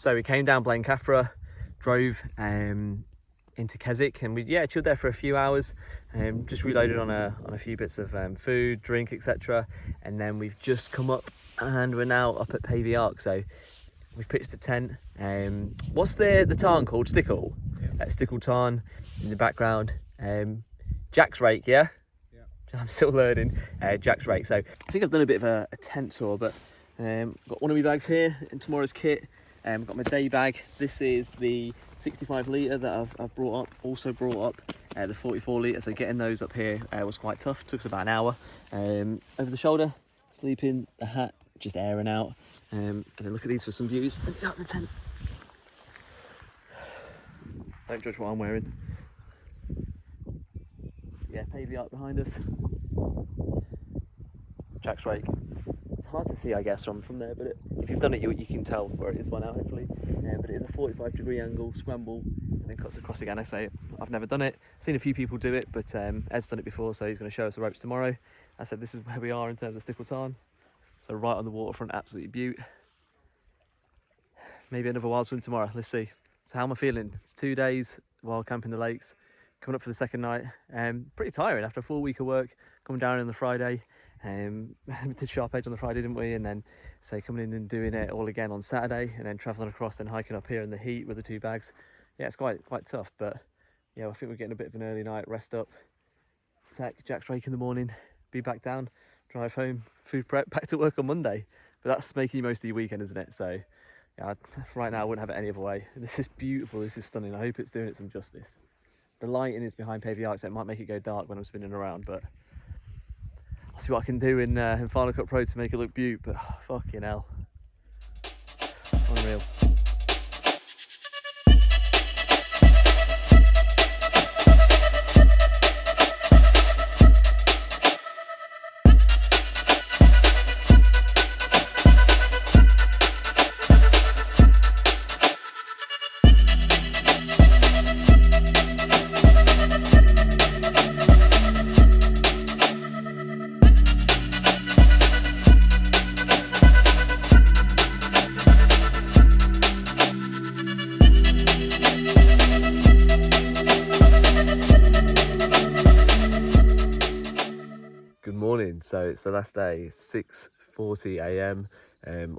So we came down Blencathra, drove into Keswick, and we chilled there for a few hours, just reloaded on a few bits of food, drink, etc. And then we've just come up and we're now up at Pavey Ark. So we've pitched a tent. What's the tarn called? Stickle? Yeah. Stickle Tarn in the background. Jack's Rake, yeah? Yeah. I'm still learning. Jack's Rake. So I think I've done a bit of a tent tour, but got one of my bags here in tomorrow's kit. Got my day bag. This is the 65 litre that I've brought up. Also brought up the 44 litre. So getting those up here was quite tough. Took us about an hour. Over the shoulder, sleeping, the hat, just airing out. And then look at these for some views. And out the tent. Don't judge what I'm wearing. Yeah, Pavey Ark behind us. Jack's Rake. It's hard to see, I guess, from there, but if you've done it, you can tell where it is by now, hopefully. But it is a 45-degree angle, scramble, and then cuts across again. I say I've never done it. Seen a few people do it, but Ed's done it before, so he's going to show us the ropes tomorrow. I said this is where we are in terms of Stickle Tarn. So right on the waterfront, absolutely beaut. Maybe another wild swim tomorrow, let's see. So how am I feeling? It's 2 days while camping the lakes, coming up for the second night. Pretty tiring after a full week of work, coming down on the Friday. We did Sharp Edge on the Friday, didn't we? And then coming in and doing it all again on Saturday, and then travelling across and hiking up here in the heat with the 2 bags. Yeah, it's quite tough, but yeah, I think we're getting a bit of an early night, rest up, take Jack's Rake in the morning, be back down, drive home, food prep, back to work on Monday. But that's making most of your weekend, isn't it? So yeah, right now I wouldn't have it any other way. This is beautiful, this is stunning. I hope it's doing it some justice. The lighting is behind Pavey Ark, so it might make it go dark when I'm spinning around, but I'll see what I can do in Final Cut Pro to make it look beaut, but fucking hell. Unreal. Good morning. So it's the last day, 6:40 a.m.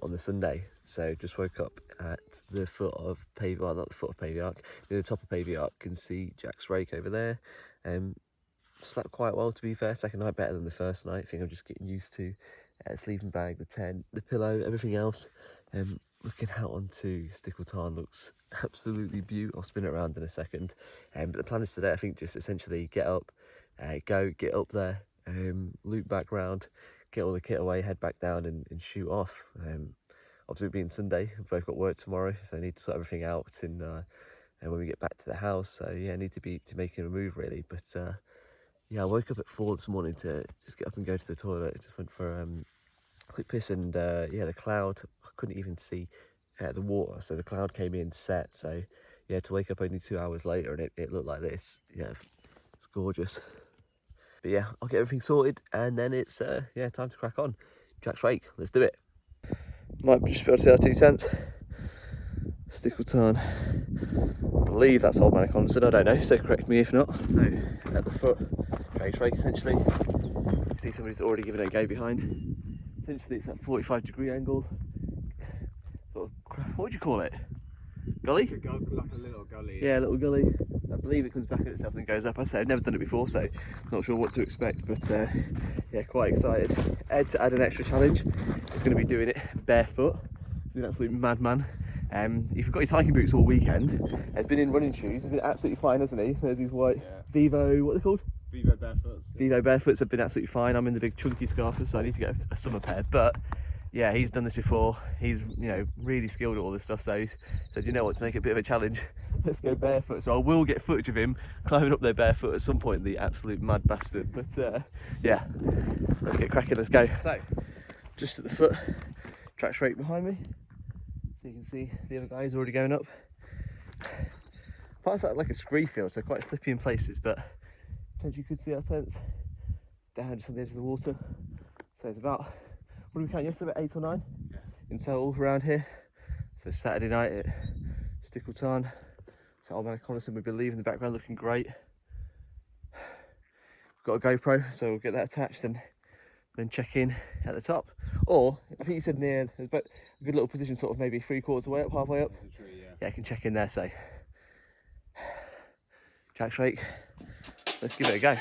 On the Sunday. So just woke up at the foot of Pavey, well, not the foot of Pavey Ark, near the top of Pavey Ark. Can see Jack's Rake over there. Slept quite well, to be fair. Second night better than the first night. I think I'm just getting used to the sleeping bag, the tent, the pillow, everything else. Looking out onto Stickle Tarn looks absolutely beautiful. I'll spin it around in a second. But the plan is today, I think, just essentially get up, get up there, loop back round, get all the kit away, head back down and shoot off. Obviously being Sunday, we've both got work tomorrow, so I need to sort everything out and when we get back to the house. So yeah, I need to be making a move really. But yeah, I woke up at 4 this morning to just get up and go to the toilet. Just went for a quick piss, and yeah, the cloud, I couldn't even see the water, so the cloud came in set. So yeah, to wake up only 2 hours later and it looked like this, yeah, it's gorgeous. But yeah, I'll get everything sorted and then it's yeah, time to crack on. Jack's Rake, let's do it. Might just be able to see our 2 cents. Stickle Tarn. I believe that's Old Man of Coniston, I don't know, so correct me if not. So at the foot, Jack's Rake essentially. You see somebody's already given it a go behind. Essentially it's that 45-degree angle. Sort of, what would you call it? Gully? Like a little gully. Yeah, a little gully. I believe it comes back at itself and goes up. I say I've never done it before, so not sure what to expect, but yeah, quite excited. Ed, to add an extra challenge, is going to be doing it barefoot. He's an absolute madman. He's got his hiking boots all weekend. He's been in running shoes. He's been absolutely fine, hasn't he? There's his white Vivo, what are they called? Vivo Barefoots. Vivo Barefoots have been absolutely fine. I'm in the big chunky scarfers, so I need to get a summer pair. But yeah, he's done this before. He's, you know, really skilled at all this stuff. So he said, you know what, to make it a bit of a challenge, let's go barefoot. So I will get footage of him climbing up there barefoot at some point, the absolute mad bastard. But yeah, let's get cracking, let's go. So, just at the foot, Jack's Rake behind me. So you can see the other guys already going up. Part's like a scree field, so quite slippy in places, but as you could see our tents down just on the edge of the water. So it's about, what do we count yesterday, about 8 or 9? Yeah. In total around here. So Saturday night at Stickle Tarn. So old man Connaughton, we believe, in the background, looking great. We've got a GoPro, so we'll get that attached and then check in at the top. Or I think you said near, there's about a good little position, sort of maybe 3/4 way up, halfway up. There's a tree, Yeah, I can check in there. So Jack's Rake, let's give it a go.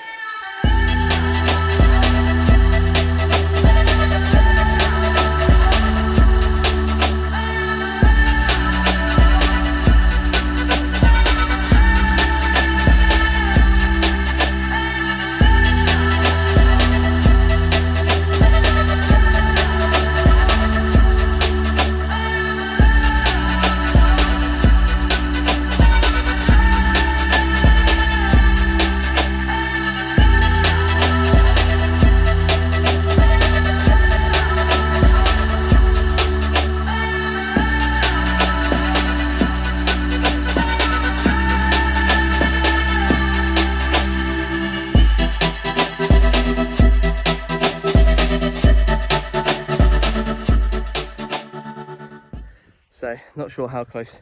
So not sure how close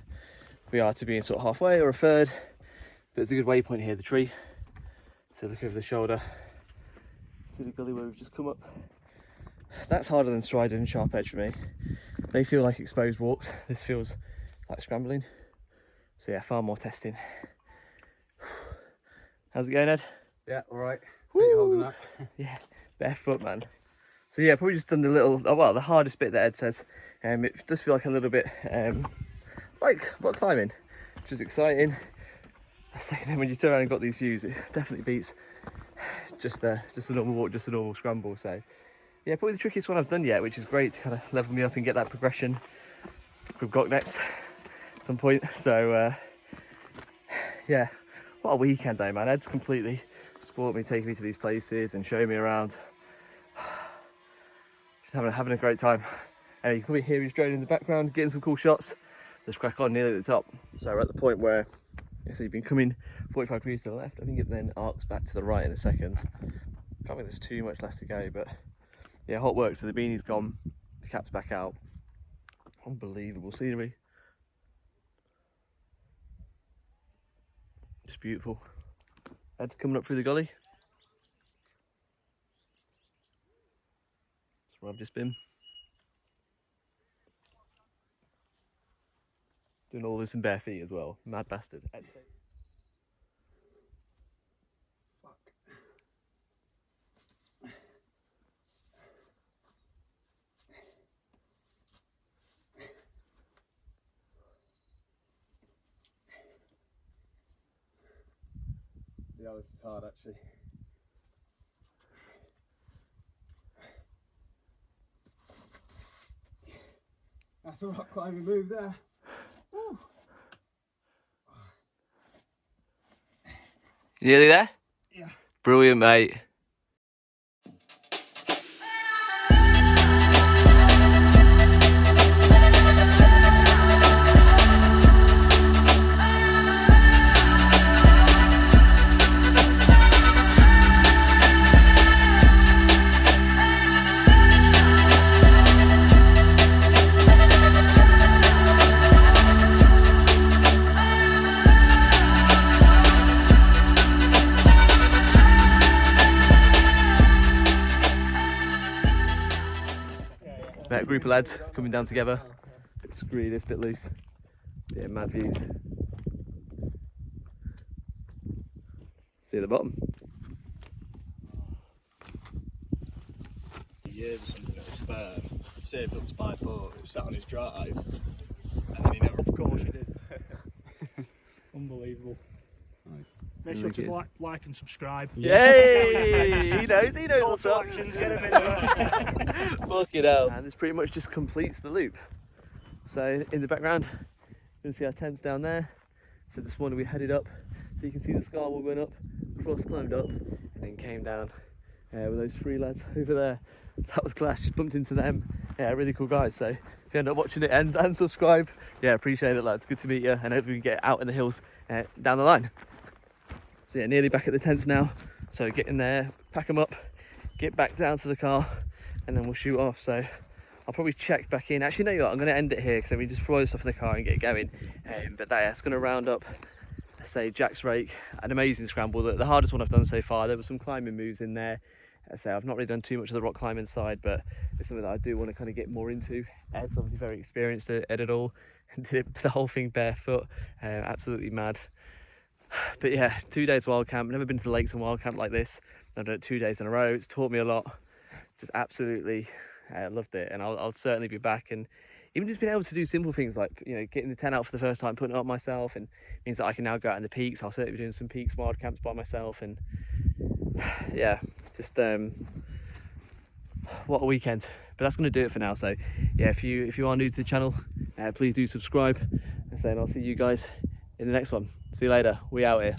we are to being sort of halfway or a third, but it's a good waypoint here, the tree. So look over the shoulder, see the gully where we've just come up. That's harder than striding and sharp edge for me. They feel like exposed walks. This feels like scrambling. So yeah, far more testing. How's it going, Ed? Yeah, all right. Feet holding up. Yeah, barefoot, man. So yeah, probably just done the little, well, the hardest bit that Ed says. It does feel like a little bit like rock climbing, which is exciting. Second, when you turn around and got these views, it definitely beats just a normal walk, just a normal scramble. So yeah, probably the trickiest one I've done yet, which is great to kind of level me up and get that progression. We've got next at some point. So yeah, what a weekend though, man. Ed's completely spoiled me, taking me to these places and showing me around. Just having a great time. And you can probably hear his drone in the background, getting some cool shots. Let's crack on, nearly at the top. So we're at the point where, so you've been coming 45 degrees to the left. I think it then arcs back to the right in a second. Can't think there's too much left to go, but yeah, hot work. So the beanie's gone, the cap's back out. Unbelievable scenery. Just beautiful. Ed coming up through the gully. That's where I've just been. Doing all this in bare feet as well. Mad bastard. Fuck. Yeah, this is hard actually. That's a rock climbing move there. Woo. You nearly there? Yeah. Brilliant, mate. Met a group of lads coming down together. Bit screwy, this bit loose. Yeah, mad views. See at the bottom. Years or something, it was saved up to buy a boat. It sat on his drive, and then he never. Of course you did. Unbelievable. Nice. Make sure to like and subscribe. Yay! he knows what's up. Actions, get him in there. Fucking hell. And this pretty much just completes the loop. So in the background, you can see our tents down there. So this morning we headed up, so you can see the Scramble going up, cross climbed up, and then came down with those three lads over there. That was class, just bumped into them. Yeah, really cool guys. So if you end up watching it and subscribe, yeah, appreciate it, lads. Good to meet you, and hopefully we can get out in the hills down the line. So yeah, nearly back at the tents now. So get in there, pack them up, get back down to the car, and then we'll shoot off. So I'll probably check back in. Actually, no, you know what, I'm going to end it here because we just throw stuff in the car and get going. But that's going to round up, let's say, Jack's Rake. An amazing scramble, the hardest one I've done so far. There were some climbing moves in there. So I've not really done too much of the rock climbing side, but it's something that I do want to kind of get more into. Ed's obviously very experienced at it all. Did the whole thing barefoot, absolutely mad. But yeah, 2 days wild camp. Never been to the lakes and wild camp like this. I've done it 2 days in a row. It's taught me a lot. Just absolutely loved it, and I'll certainly be back. And even just being able to do simple things like, you know, getting the tent out for the first time, putting it up myself, and means that I can now go out in the peaks. I'll certainly be doing some peaks wild camps by myself, and yeah, just what a weekend. But that's going to do it for now. So yeah, if you are new to the channel, please do subscribe, and I'll see you guys in the next one. See you later. We out here.